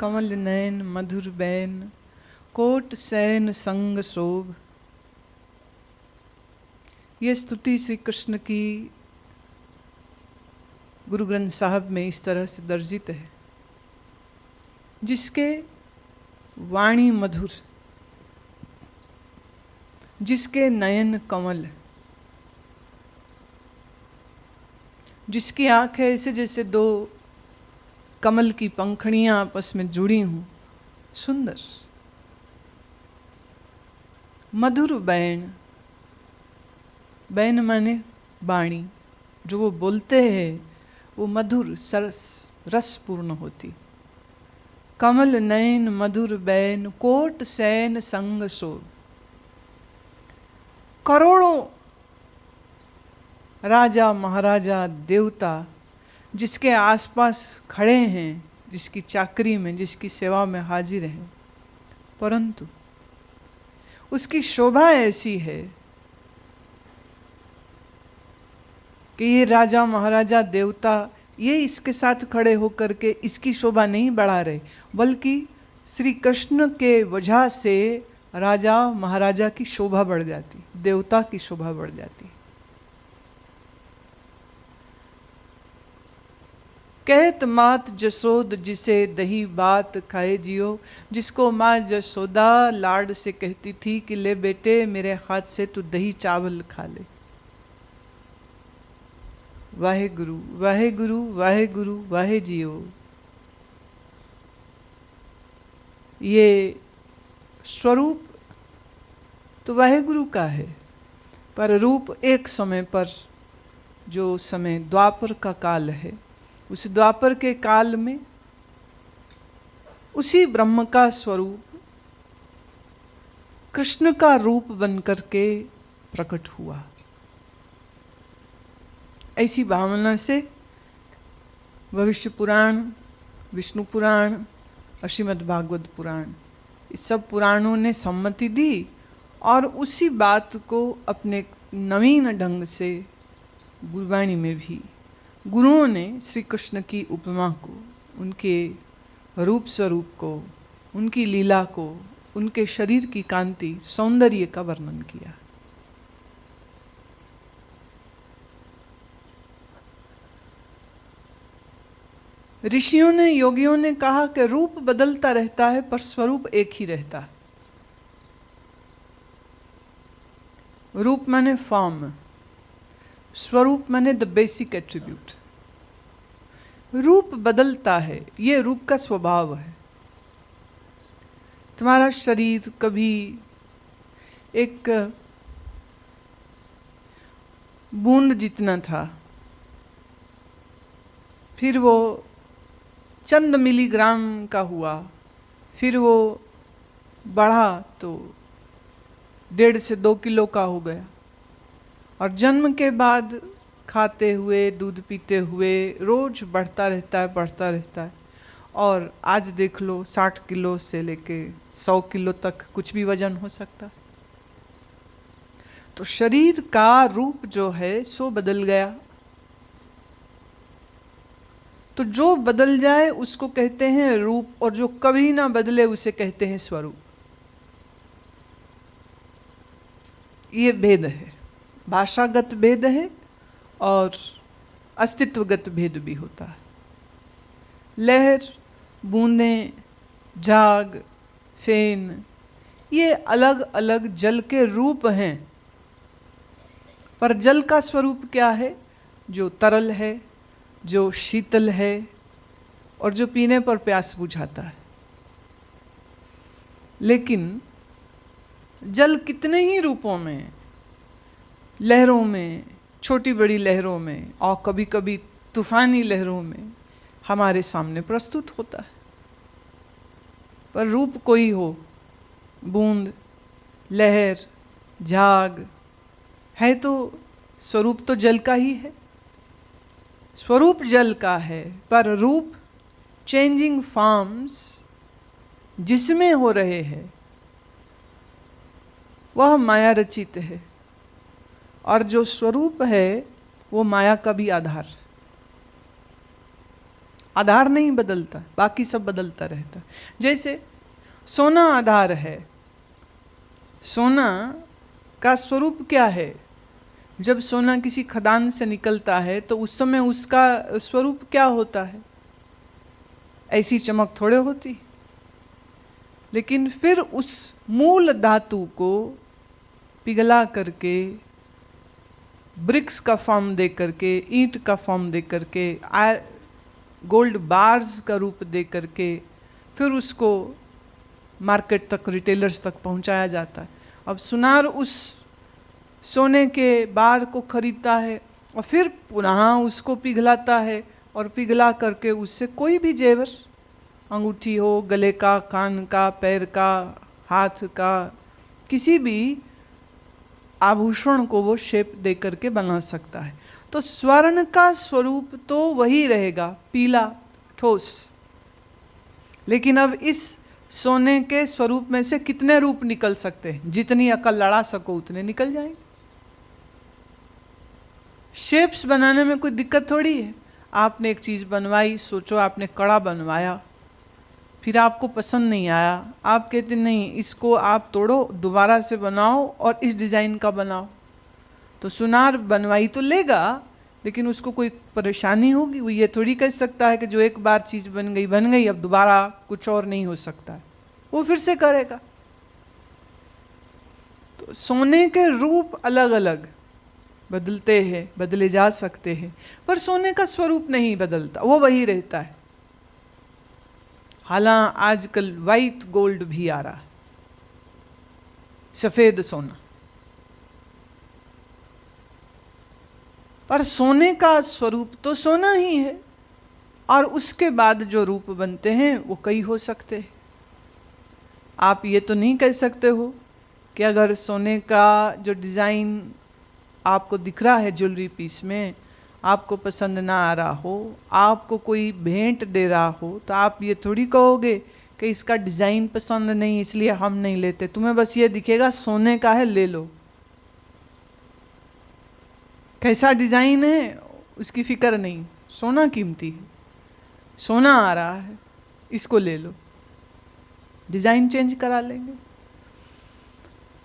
कमल नयन मधुर ban, coat San संग शोभ। ये स्तुति श्री कृष्ण की गुरु ग्रंथ साहब में इस तरह से दर्जित है। जिसके वाणी मधुर, जिसके नयन कमल, जिसकी आंखें ऐसे जैसे दो कमल की पंखड़ियां आपस में जुड़ी हों, सुंदर। मधुर बैन, बैन माने वाणी, जो वो बोलते हैं वो मधुर सरस रसपूर्ण होती। कमल नयन मधुर बैन, कोट सैन संग शोभ। करोड़ों राजा महाराजा देवता जिसके आसपास खड़े हैं, जिसकी चाकरी में, जिसकी सेवा में हाजिर हैं, परंतु उसकी शोभा ऐसी है कि ये राजा महाराजा देवता ये इसके साथ खड़े होकर के इसकी शोभा नहीं बढ़ा रहे, बल्कि श्री कृष्ण के वजह से राजा महाराजा की शोभा बढ़ जाती, देवता की शोभा बढ़ जाती। कहत मात जसोद जिसे दही बात खाए जियो, जिसको माँ जसोदा लाड से कहती थी कि ले बेटे मेरे हाथ से तू दही चावल खा ले। वाहे गुरु वाहे गुरु वाहे गुरु वाहे जियो। ये स्वरूप तो वाहे गुरु का है, पर रूप एक समय पर, जो समय द्वापर का काल है, उस द्वापर के काल में उसी ब्रह्म का स्वरूप कृष्ण का रूप बनकर के प्रकट हुआ। ऐसी भावना से भविष्य पुराण, विष्णु पुराण और श्रीमद् भागवत पुराण, इस सब पुराणों ने सम्मति दी और उसी बात को अपने नवीन ढंग से गुरबाणी में भी गुरुओं ने श्री कृष्ण की उपमा को, उनके रूप स्वरूप को, उनकी लीला को, उनके शरीर की कांति सौंदर्य का वर्णन किया। ऋषियों ने, योगियों ने कहा कि रूप बदलता रहता है पर स्वरूप एक ही रहता है। रूप माने फॉर्म, स्वरूप माने द बेसिक एट्रीब्यूट। रूप बदलता है, ये रूप का स्वभाव है। तुम्हारा शरीर कभी एक बूंद जितना था, फिर वो चंद मिलीग्राम का हुआ, फिर वो बढ़ा तो 1.5 से 2 किलो का हो गया, और जन्म के बाद खाते हुए, दूध पीते हुए रोज बढ़ता रहता है, बढ़ता रहता है। और आज देख लो 60 किलो से लेके 100 किलो तक कुछ भी वजन हो सकता है। तो शरीर का रूप जो है सो बदल गया। तो जो बदल जाए उसको कहते हैं रूप, और जो कभी ना बदले उसे कहते हैं स्वरूप। ये भेद है, भाषागत भेद है और अस्तित्वगत भेद भी होता है। लहर, बूंदें, झाग, फेन, ये अलग अलग जल के रूप हैं, पर जल का स्वरूप क्या है? जो तरल है, जो शीतल है और जो पीने पर प्यास बुझाता है। लेकिन जल कितने ही रूपों में, लहरों में, छोटी बड़ी लहरों में और कभी कभी तूफानी लहरों में हमारे सामने प्रस्तुत होता है। पर रूप कोई हो, बूंद, लहर, झाग है, तो स्वरूप तो जल का ही है। स्वरूप जल का है, पर रूप चेंजिंग फॉर्म्स जिसमें हो रहे हैं वह माया रचित है, और जो स्वरूप है वो माया का भी आधार। आधार नहीं बदलता, बाकी सब बदलता रहता। जैसे सोना आधार है, सोना का स्वरूप क्या है? जब सोना किसी खदान से निकलता है तो उस समय उसका स्वरूप क्या होता है? ऐसी चमक थोड़े होती। लेकिन फिर उस मूल धातु को पिघला करके, ब्रिक्स का फॉर्म दे करके, ईंट का फॉर्म दे करके, गोल्ड बार्स का रूप दे करके, फिर उसको मार्केट तक, रिटेलर्स तक पहुंचाया जाता है। अब सुनार उस सोने के बार को खरीदता है और फिर पुनः उसको पिघलाता है, और पिघला करके उससे कोई भी जेवर, अंगूठी हो, गले का, कान का, पैर का, हाथ का, किसी भी आभूषण को वो शेप दे करके बना सकता है। तो स्वर्ण का स्वरूप तो वही रहेगा, पीला, ठोस। लेकिन अब इस सोने के स्वरूप में से कितने रूप निकल सकते हैं? जितनी अकल लड़ा सको उतने निकल जाएंगे। शेप्स बनाने में कोई दिक्कत थोड़ी है। आपने एक चीज़ बनवाई, सोचो आपने कड़ा बनवाया, फिर आपको पसंद नहीं आया, आप कहते नहीं, इसको आप तोड़ो, दोबारा से बनाओ और इस डिज़ाइन का बनाओ। तो सुनार बनवाई तो लेगा, लेकिन उसको कोई परेशानी होगी? वो ये थोड़ी कह सकता है कि जो एक बार चीज़ बन गई, अब दोबारा कुछ और नहीं हो सकता है, वो फिर से करेगा। तो सोने के रूप अलग अलग बदलते हैं, बदले जा सकते हैं, पर सोने का स्वरूप नहीं बदलता, वो वही रहता है। हालांकि आजकल वाइट गोल्ड भी आ रहा है, सफेद सोना, पर सोने का स्वरूप तो सोना ही है, और उसके बाद जो रूप बनते हैं वो कई हो सकते हैं। आप ये तो नहीं कह सकते हो कि अगर सोने का जो डिज़ाइन आपको दिख रहा है ज्वेलरी पीस में, आपको पसंद ना आ रहा हो, आपको कोई भेंट दे रहा हो, तो आप ये थोड़ी कहोगे कि इसका डिज़ाइन पसंद नहीं इसलिए हम नहीं लेते। तुम्हें बस ये दिखेगा सोने का है, ले लो। कैसा डिज़ाइन है उसकी फिक्र नहीं, सोना कीमती है, सोना आ रहा है, इसको ले लो, डिज़ाइन चेंज करा लेंगे।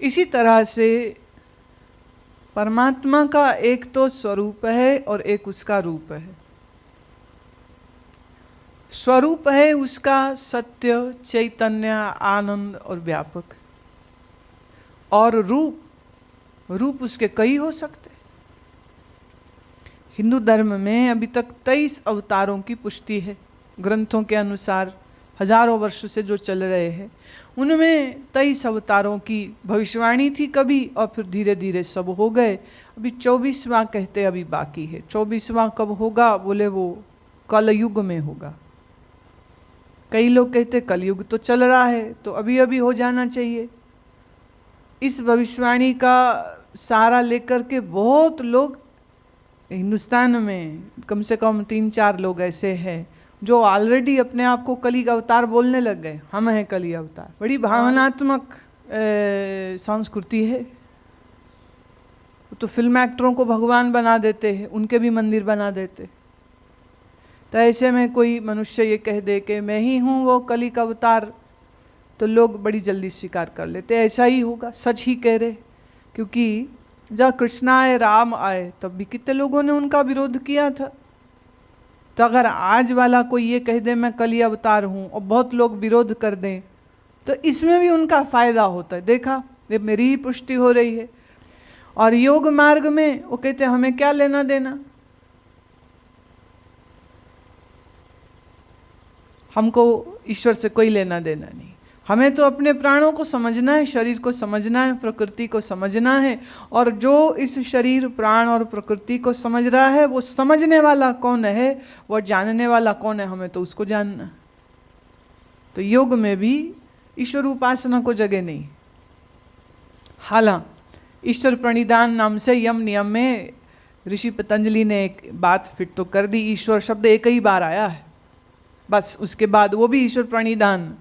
इसी तरह से परमात्मा का एक तो स्वरूप है और एक उसका रूप है। स्वरूप है उसका सत्य, चैतन्य, आनंद और व्यापक, और रूप उसके कई हो सकते। हिंदू धर्म में अभी तक 23 अवतारों की पुष्टि है, ग्रंथों के अनुसार, हजारों वर्षों से जो चल रहे हैं उनमें 23 अवतारों की भविष्यवाणी थी कभी, और फिर धीरे धीरे सब हो गए। अभी 24वां कहते अभी बाकी है। 24वां कब होगा? बोले वो कलयुग में होगा। कई लोग कहते कलयुग तो चल रहा है तो अभी अभी हो जाना चाहिए। इस भविष्यवाणी का सहारा लेकर के बहुत लोग हिंदुस्तान में, कम से कम 3-4 लोग ऐसे हैं जो ऑलरेडी अपने आप को कली का अवतार बोलने लग गए। हम हैं कली अवतार। बड़ी भावनात्मक संस्कृति है। तो फिल्म एक्टरों को भगवान बना देते हैं, उनके भी मंदिर बना देते। तो ऐसे में कोई मनुष्य ये कह दे कि मैं ही हूँ वो कली का अवतार, तो लोग बड़ी जल्दी स्वीकार कर लेते। ऐसा ही होगा, सच ही कह रहे। क्योंकि जब कृष्ण आए, राम आए, तब भी कितने लोगों ने उनका विरोध किया था। तो अगर आज वाला कोई ये कह दे मैं कली अवतार हूँ और बहुत लोग विरोध कर दें, तो इसमें भी उनका फायदा होता है। देखा, ये मेरी ही पुष्टि हो रही है। और योग मार्ग में वो कहते हैं हमें क्या लेना देना, हमको ईश्वर से कोई लेना देना नहीं। हमें तो अपने प्राणों को समझना है, शरीर को समझना है, प्रकृति को समझना है। और जो इस शरीर, प्राण और प्रकृति को समझ रहा है, वो समझने वाला कौन है, वो जानने वाला कौन है, हमें तो उसको जानना। तो योग में भी ईश्वर उपासना को जगह नहीं। हालांकि ईश्वर प्रणिधान नाम से यम नियम में ऋषि पतंजलि ने एक बात फिट तो कर दी। ईश्वर शब्द एक ही बार आया है बस, उसके बाद वो भी ईश्वर प्रणिधान।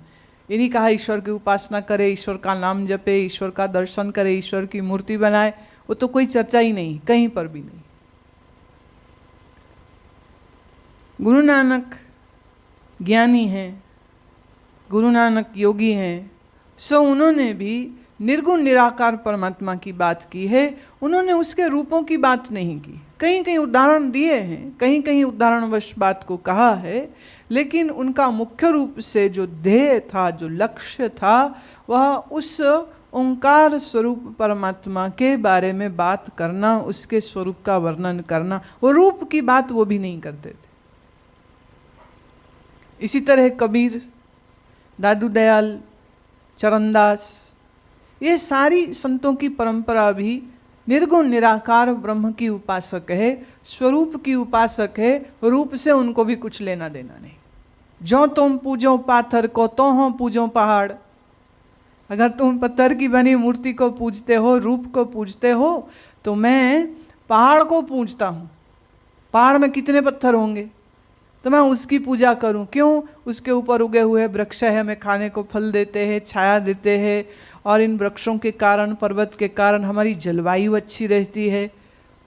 ये नहीं कहा ईश्वर की उपासना करे, ईश्वर का नाम जपे, ईश्वर का दर्शन करे, ईश्वर की मूर्ति बनाए, वो तो कोई चर्चा ही नहीं, कहीं पर भी नहीं। गुरु नानक ज्ञानी हैं, गुरु नानक योगी हैं, सो उन्होंने भी निर्गुण निराकार परमात्मा की बात की है। उन्होंने उसके रूपों की बात नहीं की। कहीं कहीं उदाहरण दिए हैं, कहीं कहीं उदाहरणवश बात को कहा है, लेकिन उनका मुख्य रूप से जो ध्येय था, जो लक्ष्य था, वह उस ओंकार स्वरूप परमात्मा के बारे में बात करना, उसके स्वरूप का वर्णन करना। वो रूप की बात वो भी नहीं करते थे। इसी तरह कबीर, दादू दयाल, चरणदास, ये सारी संतों की परंपरा भी निर्गुण निराकार ब्रह्म की उपासक है, स्वरूप की उपासक है। रूप से उनको भी कुछ लेना देना नहीं। जो तुम पूजो पाथर को, तो हो पूजो पहाड़। अगर तुम पत्थर की बनी मूर्ति को पूजते हो, रूप को पूजते हो, तो मैं पहाड़ को पूजता हूँ। पहाड़ में कितने पत्थर होंगे, तो मैं उसकी पूजा करूं। क्यों? उसके ऊपर उगे हुए वृक्ष है, हमें खाने को फल देते हैं, छाया देते हैं, और इन वृक्षों के कारण, पर्वत के कारण हमारी जलवायु अच्छी रहती है।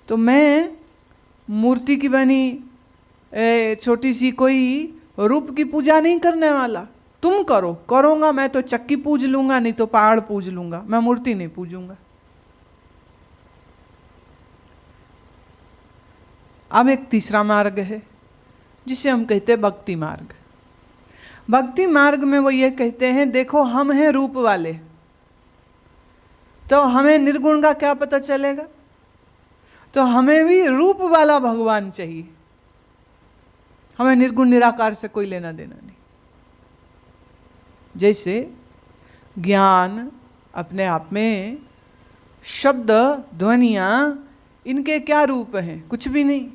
तो मैं मूर्ति की बनी छोटी सी कोई रूप की पूजा नहीं करने वाला। तुम करो, करूँगा मैं तो चक्की पूज लूँगा, नहीं तो पहाड़ पूज लूँगा, मैं मूर्ति नहीं पूजूँगा। अब एक तीसरा मार्ग है जिसे हम कहते हैं भक्ति मार्ग। भक्ति मार्ग में वो ये कहते हैं, देखो हम हैं रूप वाले, तो हमें निर्गुण का क्या पता चलेगा, तो हमें भी रूप वाला भगवान चाहिए। हमें निर्गुण निराकार से कोई लेना देना नहीं। जैसे ज्ञान अपने आप में, शब्द, ध्वनियाँ, इनके क्या रूप हैं? कुछ भी नहीं।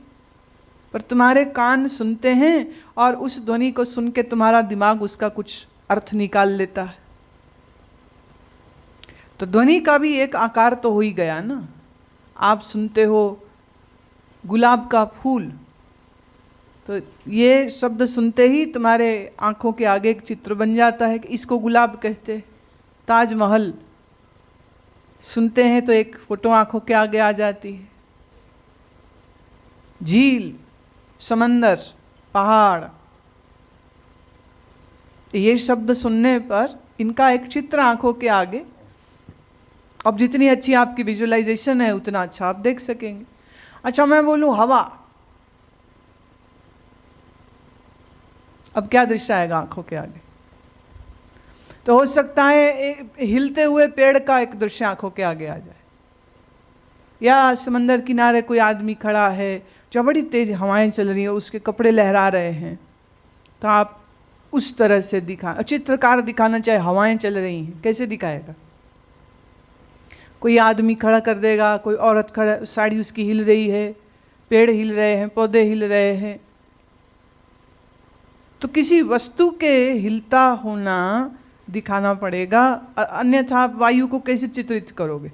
पर तुम्हारे कान सुनते हैं और उस ध्वनि को सुन के तुम्हारा दिमाग उसका कुछ अर्थ निकाल लेता है। तो ध्वनि का भी एक आकार तो हो ही गया ना। आप सुनते हो गुलाब का फूल, तो ये शब्द सुनते ही तुम्हारे आंखों के आगे एक चित्र बन जाता है कि इसको गुलाब कहते हैं। ताजमहल सुनते हैं तो एक फोटो आंखों के आगे आ जाती है। झील, समंदर, पहाड़, ये शब्द सुनने पर इनका एक चित्र आंखों के आगे। अब जितनी अच्छी आपकी विजुअलाइजेशन है उतना अच्छा आप देख सकेंगे। अच्छा, मैं बोलूं हवा, अब क्या दृश्य आएगा आंखों के आगे? तो हो सकता है हिलते हुए पेड़ का एक दृश्य आंखों के आगे आ जाए, या समंदर किनारे कोई आदमी खड़ा है जो बड़ी तेज हवाएं चल रही है, उसके कपड़े लहरा रहे हैं, तो आप उस तरह से चित्रकार दिखाना चाहे हवाएं चल रही हैं, कैसे दिखाएगा? कोई आदमी खड़ा कर देगा, कोई औरत खड़ा, साड़ी उसकी हिल रही है, पेड़ हिल रहे हैं, पौधे हिल रहे हैं। तो किसी वस्तु के हिलता होना दिखाना पड़ेगा, अन्यथा आप वायु को कैसे चित्रित करोगे?